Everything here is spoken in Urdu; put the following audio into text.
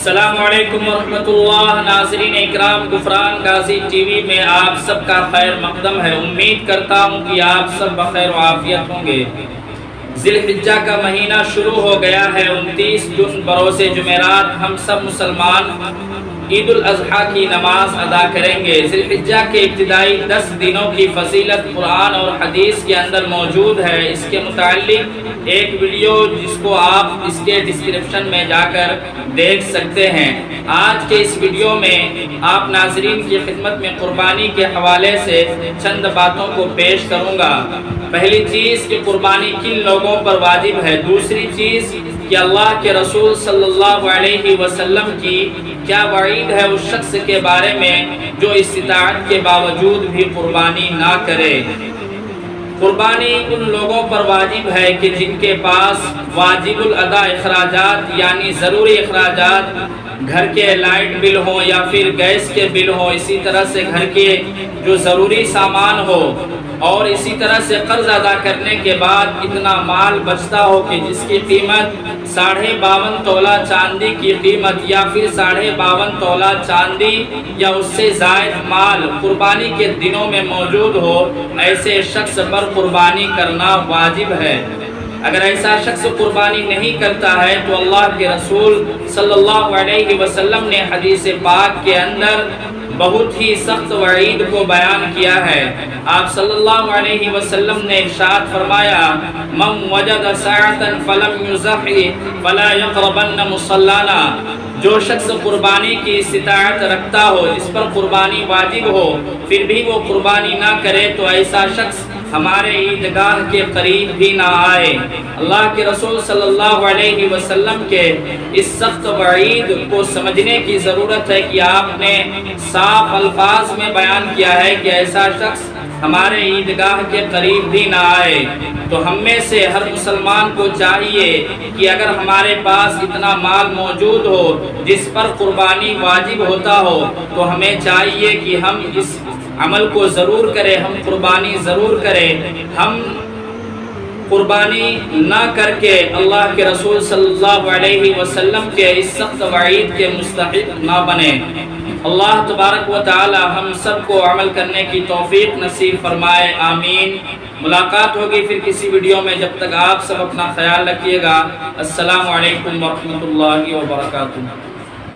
السلام علیکم ورحمۃ اللہ۔ ناظرین اکرام، غفران غازی ٹی وی میں آپ سب کا خیر مقدم ہے۔ امید کرتا ہوں کہ آپ سب بخیر و عافیت ہوں گے۔ ذی الحجہ کا مہینہ شروع ہو گیا ہے۔ 29 جون بروز جمعرات ہم سب مسلمان عید الاضحیٰ کی نماز ادا کریں گے۔ ذی الحجہ کے ابتدائی 10 دنوں کی فضیلت قرآن اور حدیث کے اندر موجود ہے۔ اس کے متعلق ایک ویڈیو جس کو آپ اس کے ڈسکرپشن میں جا کر دیکھ سکتے ہیں۔ آج کے اس ویڈیو میں آپ ناظرین کی خدمت میں قربانی کے حوالے سے چند باتوں کو پیش کروں گا۔ پہلی چیز کہ قربانی کن لوگوں پر واجب ہے۔ دوسری چیز کہ اللہ کے رسول صلی اللہ علیہ وسلم کی کیا وعید ہے اس شخص کے بارے میں جو استطاعت کے باوجود بھی قربانی نہ کرے۔ قربانی ان لوگوں پر واجب ہے کہ جن کے پاس واجب الادا اخراجات یعنی ضروری اخراجات گھر کے لائٹ بل ہوں یا پھر گیس کے بل ہوں، اسی طرح سے گھر کے جو ضروری سامان ہو، اور اسی طرح سے قرض ادا کرنے کے بعد اتنا مال بچتا ہو کہ جس کی قیمت 52.5 تولہ چاندی کی قیمت یا پھر 52.5 تولہ چاندی یا اس سے زائد مال قربانی کے دنوں میں موجود ہو، ایسے شخص پر قربانی کرنا واجب ہے۔ اگر ایسا شخص قربانی نہیں کرتا ہے تو اللہ کے رسول صلی اللہ علیہ وسلم نے حدیث پاک کے اندر بہت ہی سخت وعید کو بیان کیا ہے۔ آپ صلی اللہ علیہ وسلم نے ارشاد فرمایا، من وجد ساعتا فلم یضحی فلا یقربن مصلانا، جو شخص قربانی کی استطاعت رکھتا ہو، جس پر قربانی واجب ہو، پھر بھی وہ قربانی نہ کرے تو ایسا شخص ہمارے عیدگاہ کے قریب بھی نہ آئے۔ اللہ کے رسول صلی اللہ علیہ وسلم کے اس سخت وعید کو سمجھنے کی ضرورت ہے کہ آپ نے صاف الفاظ میں بیان کیا ہے کہ ایسا شخص ہمارے عیدگاہ کے قریب بھی نہ آئے۔ تو ہم میں سے ہر مسلمان کو چاہیے کہ اگر ہمارے پاس اتنا مال موجود ہو جس پر قربانی واجب ہوتا ہو تو ہمیں چاہیے کہ ہم اس عمل کو ضرور کریں، ہم قربانی ضرور کریں، ہم قربانی نہ کر کے اللہ کے رسول صلی اللہ علیہ وسلم کے اس سخت وعید کے مستحق نہ بنیں۔ اللہ تبارک و تعالی ہم سب کو عمل کرنے کی توفیق نصیب فرمائے، آمین۔ ملاقات ہوگی پھر کسی ویڈیو میں، جب تک آپ سب اپنا خیال رکھیے گا۔ السلام علیکم ورحمۃ اللہ وبرکاتہ۔